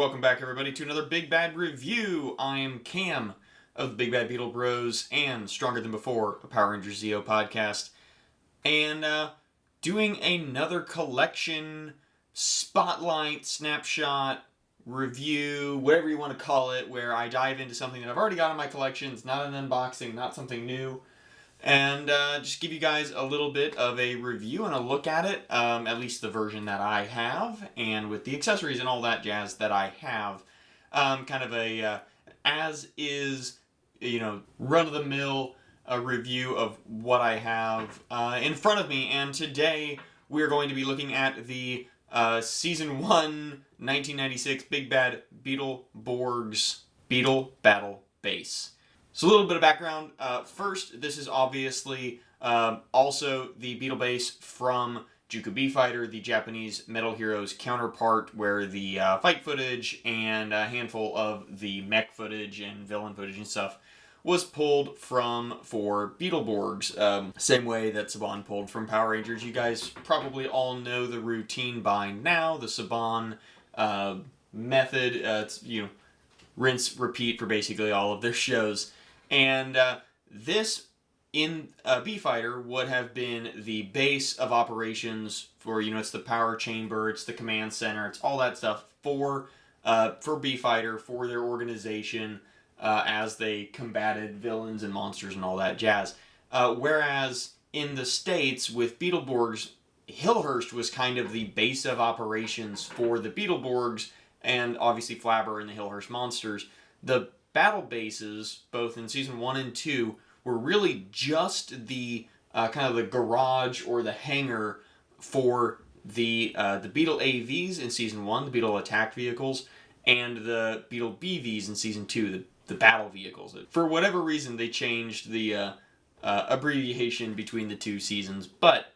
welcome back everybody to another Big Bad Review. I'm Cam of the Big Bad Beetle Bros and Stronger Than Before, a Power Rangers Zeo podcast. And doing another collection, spotlight, snapshot, review, whatever you want to call it, where I dive into something that I've already got in my collection. It's not an unboxing, not something new. And just give you guys a little bit of a review and a look at it, at least the version that I have, and with the accessories and all that jazz that I have. Kind of a as-is, run-of-the-mill review of what I have in front of me. And today we're going to be looking at the Season 1, 1996 Big Bad Beetleborgs Beetle Battle Base. So a little bit of background. First, this is obviously also the Beetle base from Juku B Fighter, the Japanese Metal Heroes counterpart, where the fight footage and a handful of the mech footage and villain footage and stuff was pulled from for Beetleborgs. Same way that Saban pulled from Power Rangers. You guys probably all know the routine by now, the Saban method. It's, rinse, repeat for basically all of their shows. And this, in B-Fighter, would have been the base of operations for, it's the power chamber, it's the command center, it's all that stuff for B-Fighter, for their organization, as they combated villains and monsters and all that jazz. Whereas in the States, with Beetleborgs, Hillhurst was kind of the base of operations for the Beetleborgs, and obviously Flabber and the Hillhurst monsters. The battle bases, both in Season 1 and 2, were really just the kind of the garage or the hangar for the Beetle AVs in Season 1, the Beetle attack vehicles, and the Beetle BVs in Season 2, the battle vehicles. For whatever reason, they changed the abbreviation between the two seasons, but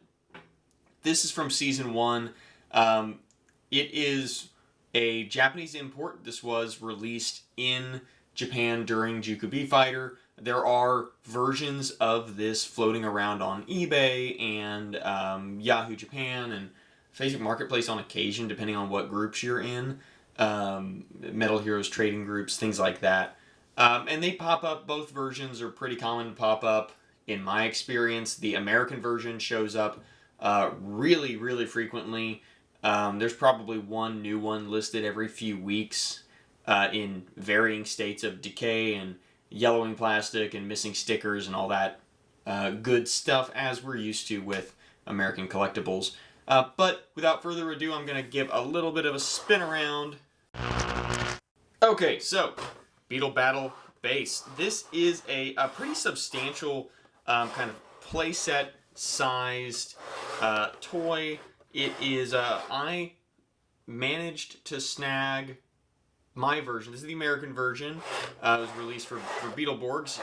this is from Season 1. It is a Japanese import. This was released in Japan during Juku B Fighter. There are versions of this floating around on eBay and Yahoo Japan and Facebook Marketplace on occasion, depending on what groups you're in. Metal Heroes trading groups, things like that. And they pop up. Both versions are pretty common to pop up. In my experience, the American version shows up really, really frequently. There's probably one new one listed every few weeks. In varying states of decay and yellowing plastic and missing stickers and all that good stuff, as we're used to with American collectibles. But without further ado, I'm going to give a little bit of a spin around. Okay, so Beetle Battle Base. This is a pretty substantial kind of playset sized toy. It is, I managed to snag my version. This is the American version. It was released for Beetleborgs.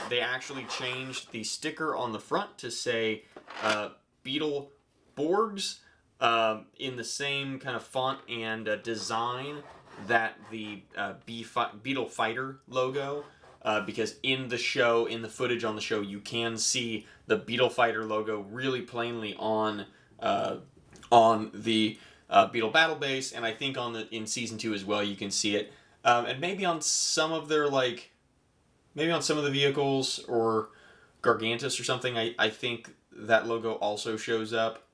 They actually changed the sticker on the front to say Beetleborgs in the same kind of font and design that the Beetle Fighter logo. Because in the show, in the footage on the show, you can see the Beetle Fighter logo really plainly on the Beetle Battle Base, and I think in Season 2 as well you can see it. And maybe on some of their, maybe on some of the vehicles or Gargantus or something, I think that logo also shows up.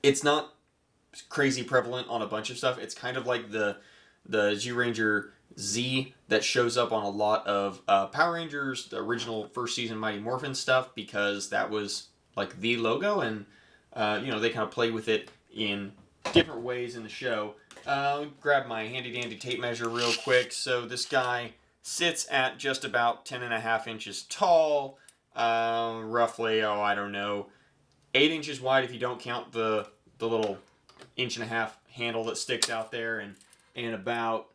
It's not crazy prevalent on a bunch of stuff. It's kind of like the Zyuranger Z that shows up on a lot of Power Rangers, the original first season Mighty Morphin stuff, because that was like the logo, and they kind of play with it in different ways in the show. Grab my handy dandy tape measure real quick. So this guy sits at just about 10.5 inches tall, roughly, 8 inches wide if you don't count the little 1.5-inch handle that sticks out there, and about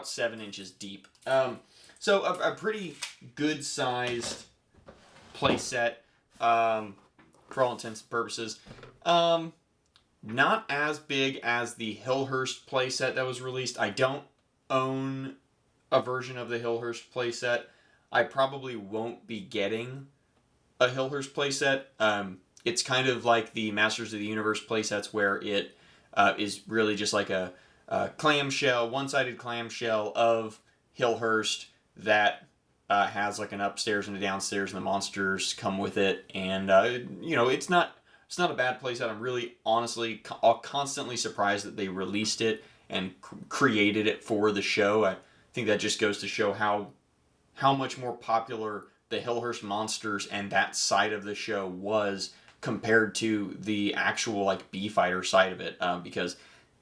7 inches deep. So a pretty good sized playset, for all intents and purposes. Not as big as the Hillhurst playset that was released. I don't own a version of the Hillhurst playset. I probably won't be getting a Hillhurst playset. It's kind of like the Masters of the Universe playsets, where it is really just like a clamshell, one-sided clamshell of Hillhurst that has like an upstairs and a downstairs, and the monsters come with it. And it's not a bad playset. I'm really honestly constantly surprised that they released it and created it for the show. I think that just goes to show how much more popular the Hillhurst monsters and that side of the show was compared to the actual like Bee-Fighter side of it, because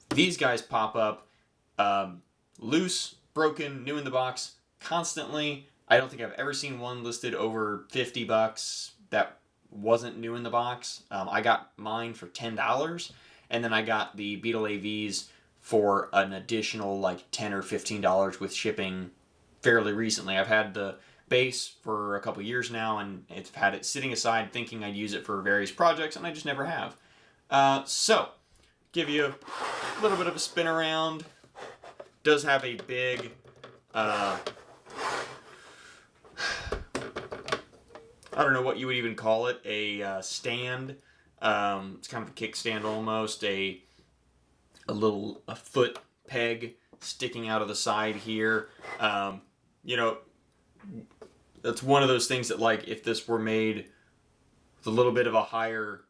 these guys pop up loose, broken, new in the box constantly. I don't think I've ever seen one listed over $50 that wasn't new in the box. I got mine for $10, and then I got the Beetle AVs for an additional like $10 or $15 with shipping fairly recently. I've had the base for a couple years now, and I've had it sitting aside thinking I'd use it for various projects, and I just never have. So, give you a little bit of a spin around. Does have a big I don't know what you would even call it, a stand. It's kind of a kickstand almost, a foot peg sticking out of the side here. That's one of those things that, like, if this were made with a little bit of a higher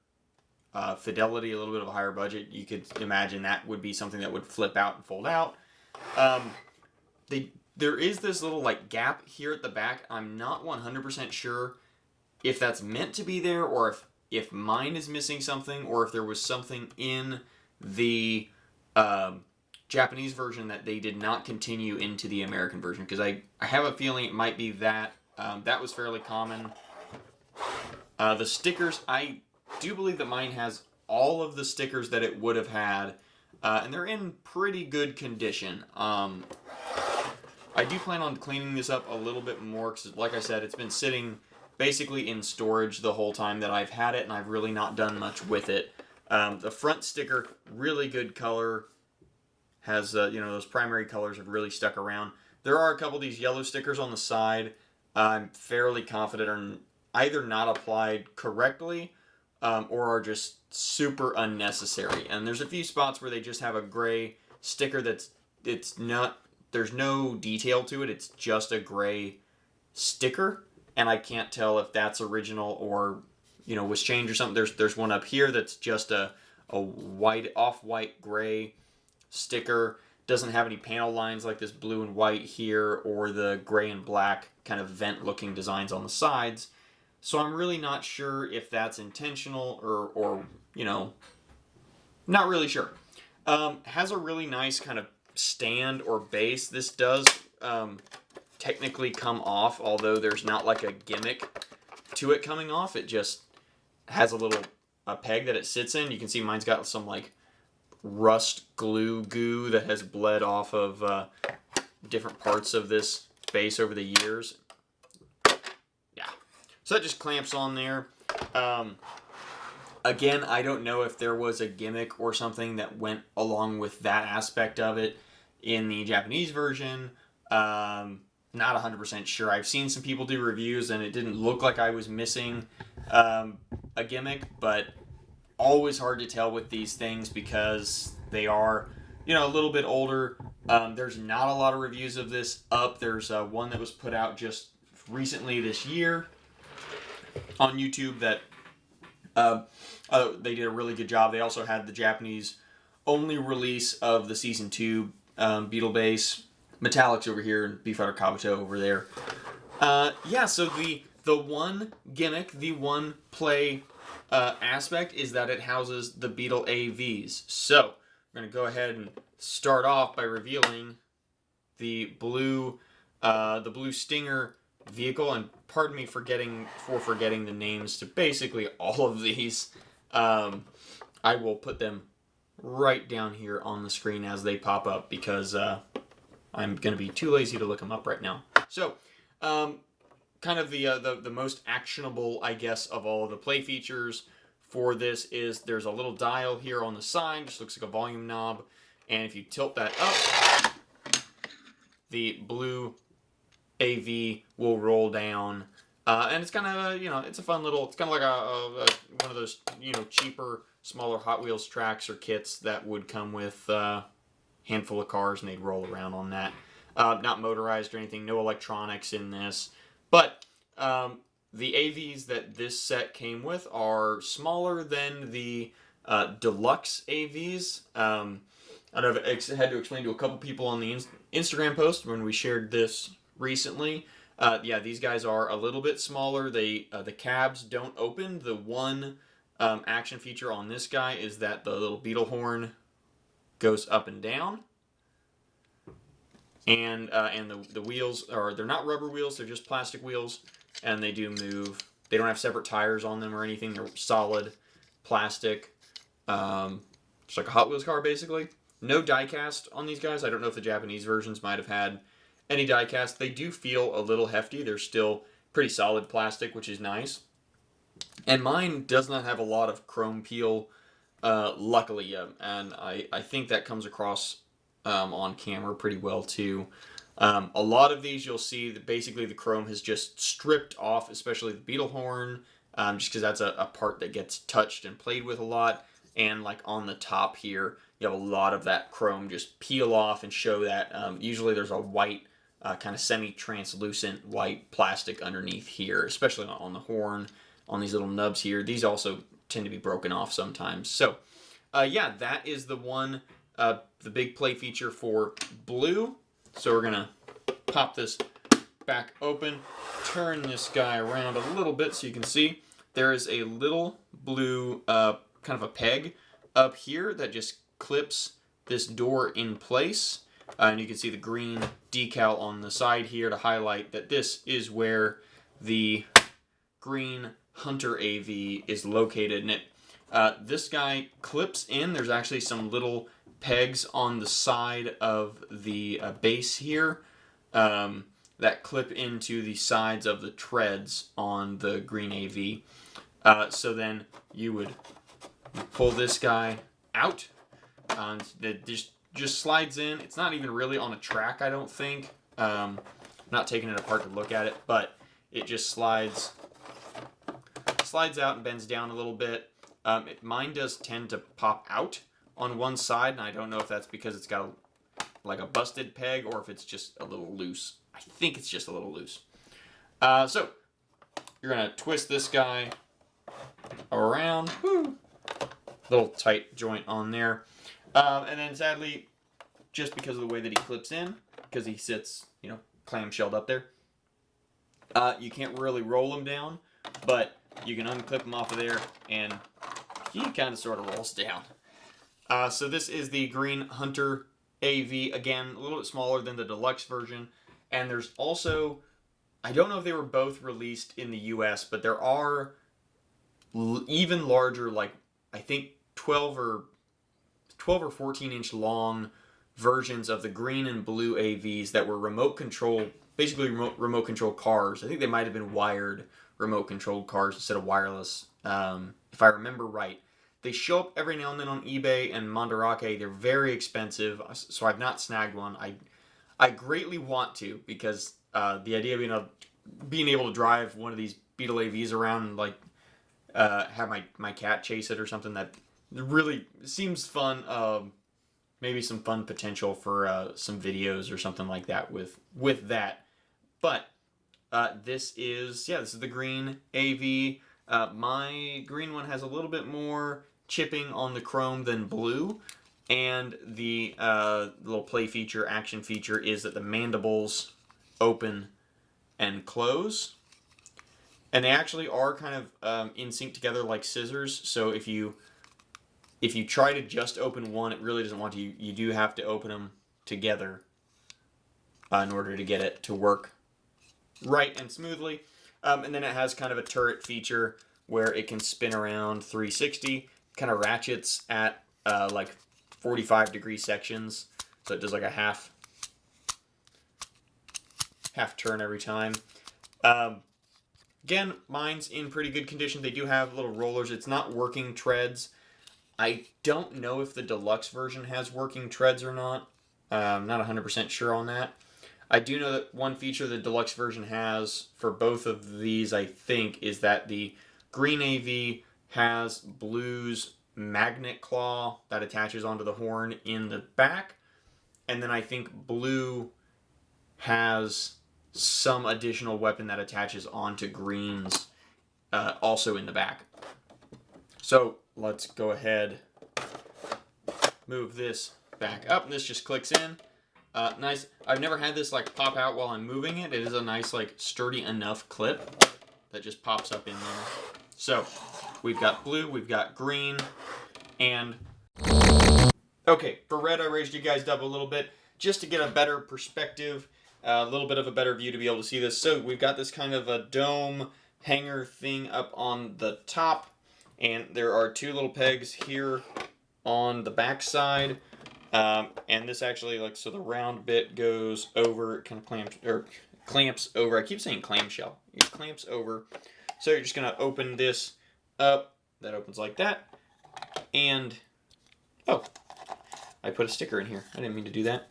fidelity, a little bit of a higher budget, you could imagine that would be something that would flip out and fold out. There is this little like gap here at the back. I'm not 100% sure if that's meant to be there, or if mine is missing something, or if there was something in the Japanese version that they did not continue into the American version, because I have a feeling it might be that. That was fairly common. The stickers, I do believe that mine has all of the stickers that it would have had, and they're in pretty good condition. I do plan on cleaning this up a little bit more, because like I said, it's been sitting basically in storage the whole time that I've had it, and I've really not done much with it. The front sticker, really good color, has those primary colors have really stuck around. There are a couple of these yellow stickers on the side. I'm fairly confident are either not applied correctly or are just super unnecessary. And there's a few spots where they just have a gray sticker there's no detail to it. It's just a gray sticker, and I can't tell if that's original or was changed or something. There's one up here that's just a white, off-white gray sticker. Doesn't have any panel lines like this blue and white here, or the gray and black kind of vent looking designs on the sides. So I'm really not sure if that's intentional or not really sure. Has a really nice kind of stand or base. This does technically come off, although there's not like a gimmick to it coming off. It just has a peg that it sits in. You can see mine's got some like rust glue goo that has bled off of different parts of this base over the years. Yeah, so that just clamps on there. Again, I don't know if there was a gimmick or something that went along with that aspect of it in the Japanese version. Not 100% sure. I've seen some people do reviews, and it didn't look like I was missing a gimmick, but always hard to tell with these things because they are, a little bit older. There's not a lot of reviews of this up. There's one that was put out just recently this year on YouTube that they did a really good job. They also had the Japanese only release of the Season 2 Beetle Base. Metallics over here and Bee-Fighter Kabuto over there. So the one gimmick, the one play aspect is that it houses the Beetle AVs. So we're going to go ahead and start off by revealing the blue Stinger vehicle, and pardon me for forgetting the names to basically all of these. I will put them right down here on the screen as they pop up because I'm going to be too lazy to look them up right now. So, kind of the most actionable, I guess, of all of the play features for this is there's a little dial here on the side, just looks like a volume knob, and if you tilt that up, the blue AV will roll down, and it's kind of it's a fun little, it's kind of like one of those cheaper, smaller Hot Wheels tracks or kits that would come with handful of cars and they'd roll around on that. Not motorized or anything, no electronics in this. But the AVs that this set came with are smaller than the deluxe AVs. I know I've had to explain to a couple people on the Instagram post when we shared this recently. Yeah, these guys are a little bit smaller. The cabs don't open. The one action feature on this guy is that the little beetle horn goes up and down. And the wheels they're not rubber wheels, they're just plastic wheels, and they do move. They don't have separate tires on them or anything. They're solid plastic, just like a Hot Wheels car basically. No die-cast on these guys. I don't know if the Japanese versions might have had any die-cast. They do feel a little hefty. They're still pretty solid plastic, which is nice. And mine does not have a lot of chrome peel, luckily, and I think that comes across on camera pretty well too. A lot of these you'll see that basically the chrome has just stripped off, especially the beetle horn, just because that's a part that gets touched and played with a lot. And like on the top here, you have a lot of that chrome just peel off and show that. Usually there's a white, kind of semi-translucent white plastic underneath here, especially on the horn, on these little nubs here. These also tend to be broken off sometimes. So yeah, that is the one, the big play feature for blue. So we're gonna pop this back open, turn this guy around a little bit so you can see. There is a little blue kind of a peg up here that just clips this door in place. And you can see the green decal on the side here to highlight that this is where the green Hunter AV is located. And this guy clips in. There's actually some little pegs on the side of the base here that clip into the sides of the treads on the green AV. So then you would pull this guy out. That just slides in. It's not even really on a track, I don't think. I'm not taking it apart to look at it, but it just slides out and bends down a little bit. Mine does tend to pop out on one side, and I don't know if that's because it's got like a busted peg or if it's just a little loose. I think it's just a little loose. So you're gonna twist this guy around. Woo. Little tight joint on there. And then sadly, just because of the way that he clips in, because he sits, clamshelled up there, you can't really roll him down, but you can unclip him off of there, and he kind of sort of rolls down. So this is the Green Hunter AV. Again, a little bit smaller than the deluxe version. And there's also, I don't know if they were both released in the US, but there are even larger, like I think 12 or 14 inch long versions of the green and blue AVs that were remote control, basically remote control cars. I think they might have been wired remote controlled cars instead of wireless, if I remember right. They show up every now and then on eBay and Mandarake. They're very expensive, so I've not snagged one. I greatly want to, because the idea of being able to drive one of these Beetle AVs around and like have my cat chase it or something, that really seems fun. Maybe some fun potential for some videos or something like that with that. But this is the green AV. My green one has a little bit more chipping on the chrome than blue, and the little play feature, action feature, is that the mandibles open and close, and they actually are kind of in sync together like scissors. So if you try to just open one, it really doesn't want to. You do have to open them together in order to get it to work right and smoothly. And then it has kind of a turret feature where it can spin around 360, kind of ratchets at like 45-degree sections. So it does like a half turn every time. Again, mine's in pretty good condition. They do have little rollers. It's not working treads. I don't know if the deluxe version has working treads or not. I'm not 100% sure on that. I do know that one feature the deluxe version has for both of these, I think, is that the green AV has blue's magnet claw that attaches onto the horn in the back. and then I think blue has some additional weapon that attaches onto green's also in the back. So let's go ahead, move this back up. This just clicks in. Nice. I've never had this like pop out while I'm moving it. It is a nice like sturdy enough clip that just pops up in there. So we've got blue, we've got green, and okay, for red I raised you guys up a little bit just to get a better perspective, a little bit of a better view to be able to see this. So we've got this kind of a dome hanger thing up on the top, and there are two little pegs here on the back side. And this actually, like, so the round bit goes over, it kind of clamps over. I keep saying clamshell. It clamps over. So you're just going to open this up. That opens like that. And, oh, I put a sticker in here. I didn't mean to do that.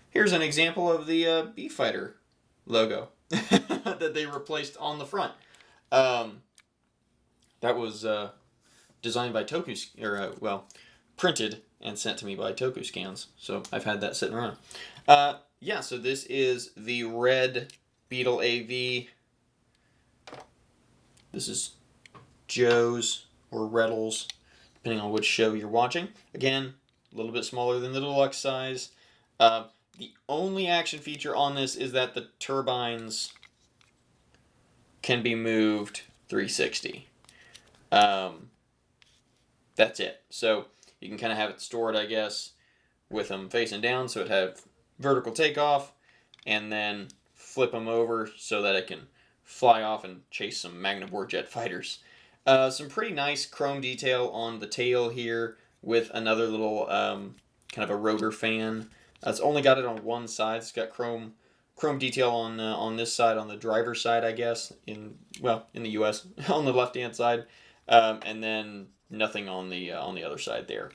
Here's an example of the Bee Fighter logo that they replaced on the front. That was designed by printed and sent to me by Toku Scans. So I've had that sitting around. Yeah, so this is the red Beetle AV. This is Joe's or Reddle's, depending on which show you're watching. Again, a little bit smaller than the deluxe size. The only action feature on this is that the turbines can be moved 360. That's it. So you can kind of have it stored, I guess, with them facing down, so it have vertical takeoff, and then flip them over so that it can fly off and chase some Magnabore jet fighters. Some pretty nice chrome detail on the tail here with another little kind of a rotor fan. It's only got it on one side. It's got chrome detail on this side, on the driver's side, I guess, in the U.S. on the left-hand side, and then nothing on the other side there.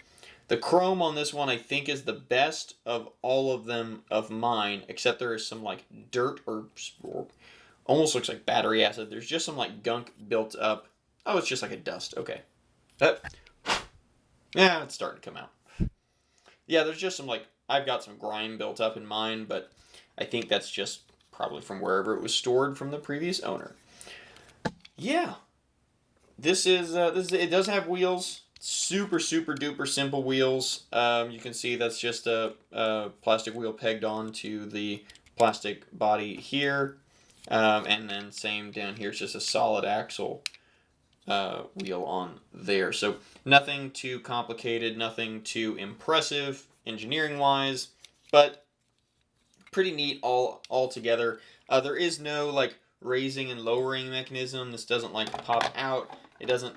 The chrome on this one I think is the best of all of them of mine, except there is some like dirt or almost looks like battery acid. There's just some like gunk built up. Oh, it's just like a dust. Okay. Yeah, it's starting to come out. Yeah, there's just some like, I've got some grime built up in mine, but I think that's just probably from wherever it was stored from the previous owner. Yeah. This is it does have wheels. Super duper simple wheels. You can see that's just a plastic wheel pegged onto the plastic body here. And then same down here, it's just a solid axle wheel on there. So nothing too complicated, nothing too impressive engineering wise, but pretty neat all together. There is no like raising and lowering mechanism. This doesn't like pop out. It doesn't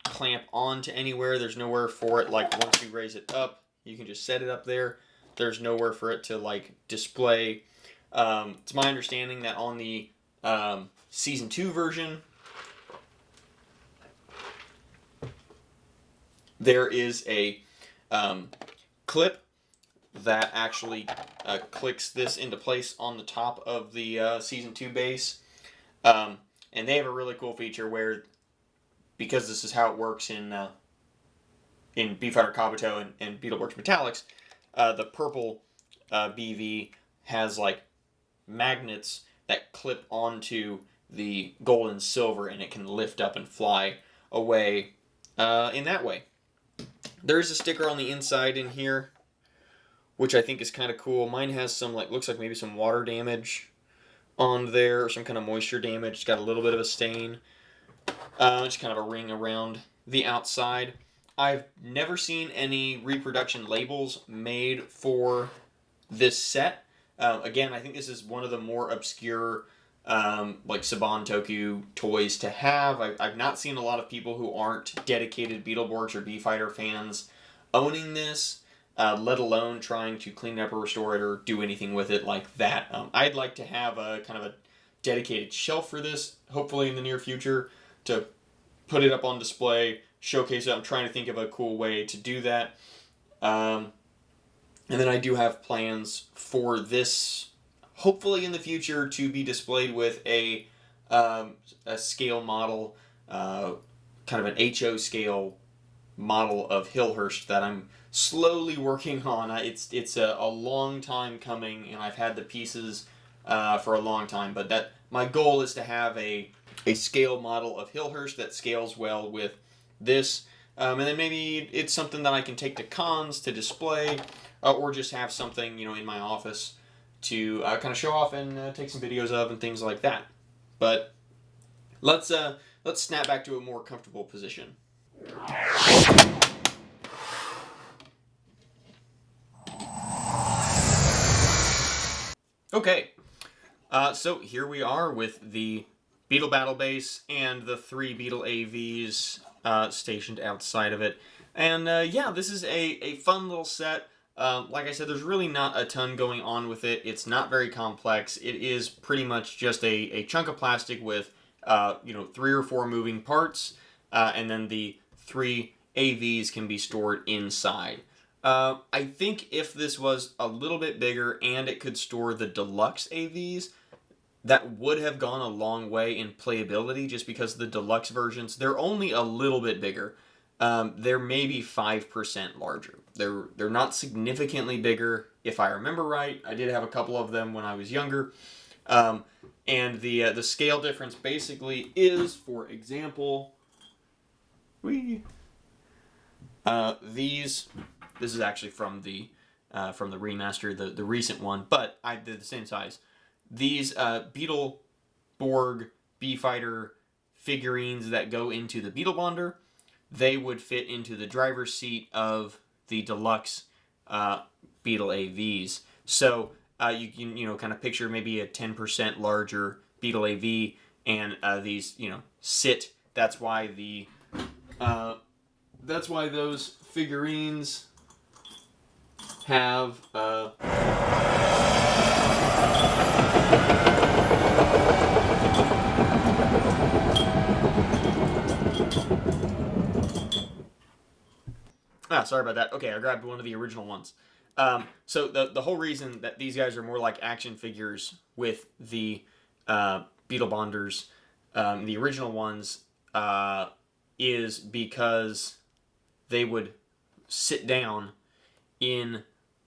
clamp onto anywhere. There's nowhere for it, like once you raise it up, you can just set it up there. There's nowhere for it to like display. It's my understanding that on the Season 2 version, there is a clip that actually clicks this into place on the top of the Season 2 base. And they have a really cool feature where, because this is how it works in Bee Fighter Kabuto and Beetleborgs Metallics, the purple BV has like magnets that clip onto the gold and silver, and it can lift up and fly away in that way. There's a sticker on the inside in here, which I think is kind of cool. Mine has some like, looks like maybe some water damage on there, or some kind of moisture damage. It's got a little bit of a stain. Just kind of a ring around the outside. I've never seen any reproduction labels made for this set. Again, I think this is one of the more obscure like Saban Toku toys to have. I've not seen a lot of people who aren't dedicated Beetleborgs or Bee Fighter fans owning this, let alone trying to clean it up or restore it or do anything with it like that. I'd like to have a kind of a dedicated shelf for this, hopefully in the near future, to put it up on display, showcase it. I'm trying to think of a cool way to do that. And then I do have plans for this, hopefully in the future, to be displayed with a scale model, kind of an HO scale model of Hillhurst that I'm slowly working on. It's a long time coming, and I've had the pieces for a long time. But that my goal is to have a scale model of Hillhurst that scales well with this, and then maybe it's something that I can take to cons to display, or just have something in my office to kind of show off and take some videos of and things like that. But let's snap back to a more comfortable position. Okay, so here we are with the Beetle Battle Base and the 3 Beetle AVs stationed outside of it. And yeah, this is a fun little set. Like I said, there's really not a ton going on with it. It's not very complex. It is pretty much just a chunk of plastic with 3 or 4 moving parts, and then the 3 AVs can be stored inside. I think if this was a little bit bigger and it could store the deluxe AVs, that would have gone a long way in playability, just because the deluxe versions, they're only a little bit bigger. They're maybe 5% larger. They're not significantly bigger, if I remember right. I did have a couple of them when I was younger. And the scale difference basically is, for example, this is actually from the remaster, the recent one, but I did the same size. These Beetleborg B-Fighter figurines that go into the Beetle Bonder, they would fit into the driver's seat of the deluxe Beetle AVs. So you can kind of picture maybe a 10% larger Beetle AV, and these sit. That's why those figurines have sorry about that. Okay, I grabbed one of the original ones. So the whole reason that these guys are more like action figures with the Beetle Bonders, the original ones, is because they would sit down in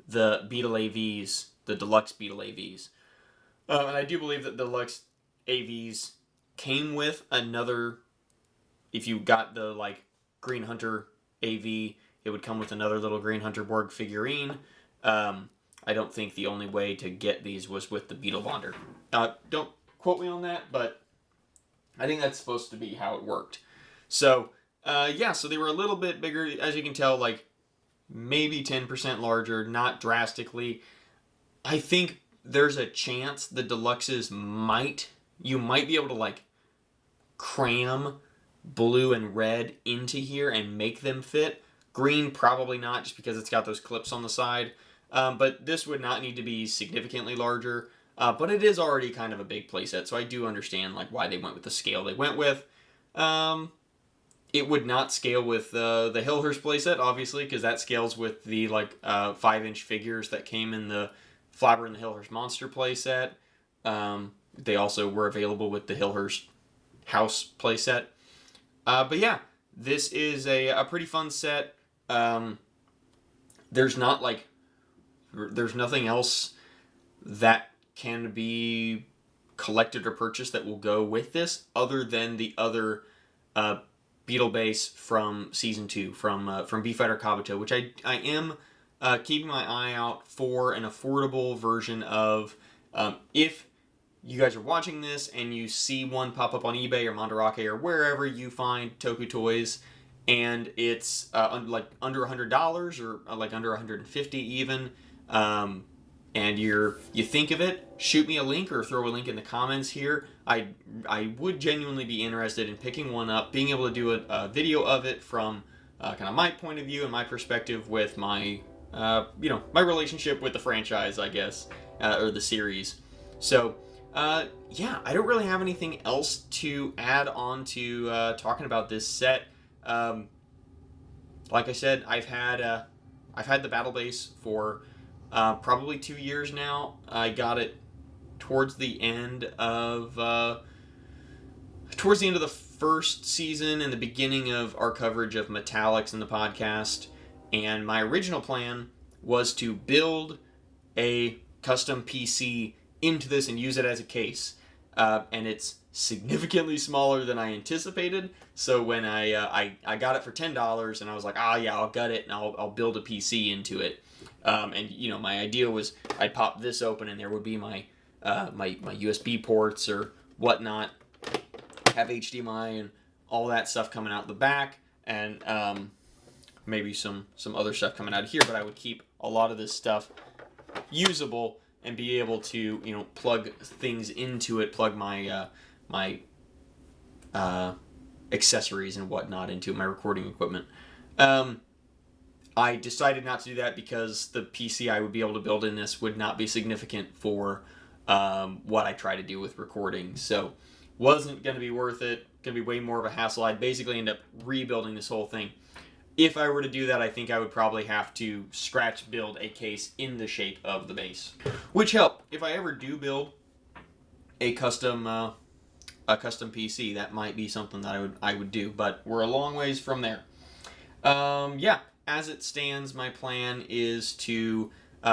the Beetle AVs, the deluxe Beetle AVs. And I do believe that the deluxe AVs came with another, if you got the Green Hunter AV, it would come with another little Green Hunter Borg figurine. I don't think the only way to get these was with the Beetle Bonder. Don't quote me on that, but I think that's supposed to be how it worked. So, yeah, so they were a little bit bigger, as you can tell, maybe 10% larger, not drastically. I think there's a chance the deluxes you might be able to cram blue and red into here and make them fit. Green, probably not, just because it's got those clips on the side. But this would not need to be significantly larger. But it is already kind of a big playset, so I do understand why they went with the scale they went with. It would not scale with the Hillhurst playset, obviously, because that scales with the 5-inch figures that came in the Flabber and the Hillhurst Monster playset. They also were available with the Hillhurst House playset. But yeah, this is a pretty fun set. There's nothing else that can be collected or purchased that will go with this, other than the other Beetle base from Season 2, from B-Fighter Kabuto, which I am keeping my eye out for an affordable version of. If you guys are watching this and you see one pop up on eBay or Mandarake or wherever you find Toku Toys, and it's under $100 or under $150 even, and you think of it, shoot me a link or throw a link in the comments here. I would genuinely be interested in picking one up, being able to do a video of it from kind of my point of view and my perspective with my my relationship with the franchise, I guess, or the series. So yeah, I don't really have anything else to add on to talking about this set. Like I said, I've had the Battle Base for probably 2 years now. I got it towards the end of the first season and the beginning of our coverage of metallics in the podcast, and my original plan was to build a custom PC into this and use it as a case. And it's significantly smaller than I anticipated. So when I got it for $10, and I was like, yeah, I'll gut it and I'll build a PC into it. And my idea was I'd pop this open and there would be my USB ports or whatnot, have HDMI and all that stuff coming out the back, and maybe some other stuff coming out of here. But I would keep a lot of this stuff usable and be able to plug things into it, plug my accessories and whatnot into my recording equipment. I decided not to do that because the PC I would be able to build in this would not be significant for what I try to do with recording. So wasn't going to be worth it. Going to be way more of a hassle. I'd basically end up rebuilding this whole thing. If I were to do that, I think I would probably have to scratch build a case in the shape of the base. Which help. If I ever do build a custom PC, that might be something that I would do. But we're a long ways from there. As it stands, my plan is to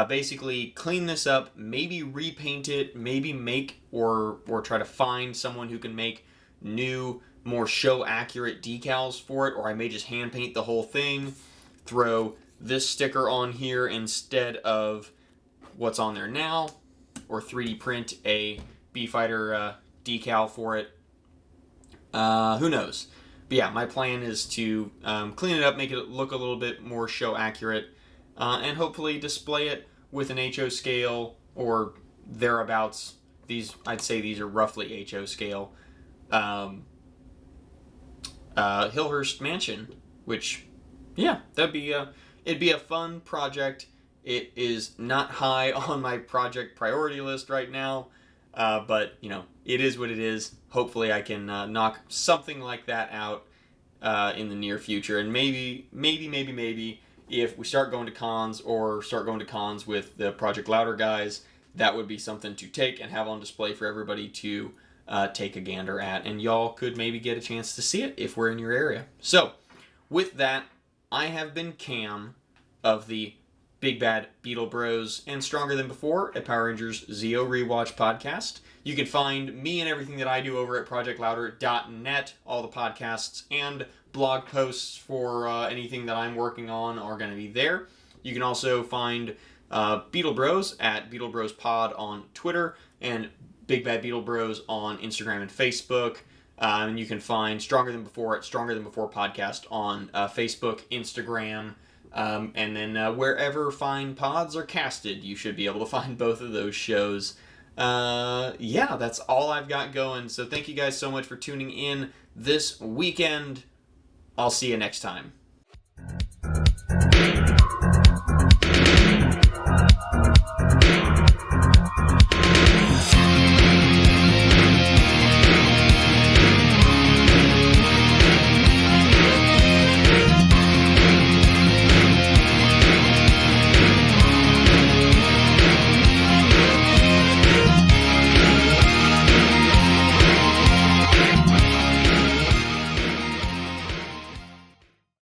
basically clean this up, maybe repaint it, maybe make or try to find someone who can make new, more show-accurate decals for it, or I may just hand paint the whole thing, throw this sticker on here instead of what's on there now, or 3D print a B-Fighter decal for it. Who knows? But yeah, my plan is to clean it up, make it look a little bit more show-accurate, and hopefully display it with an HO scale or thereabouts. I'd say these are roughly HO scale. Hillhurst mansion, which, it'd be a fun project. It is not high on my project priority list right now, but it is what it is. Hopefully I can knock something like that out in the near future, and maybe if we start going to cons with the Project Louder guys, that would be something to take and have on display for everybody to take a gander at, and y'all could maybe get a chance to see it if we're in your area. So, with that, I have been Cam of the Big Bad Beetle Bros and Stronger Than Before at Power Rangers Zeo Rewatch podcast. You can find me and everything that I do over at projectlouder.net. All the podcasts and blog posts for anything that I'm working on are going to be there. You can also find Beetle Bros at Beetle Bros Pod on Twitter and Big Bad Beetle Bros on Instagram and Facebook. And you can find Stronger Than Before at Stronger Than Before Podcast on Facebook, Instagram, and then wherever fine pods are casted, you should be able to find both of those shows. That's all I've got going. So thank you guys so much for tuning in this weekend. I'll see you next time.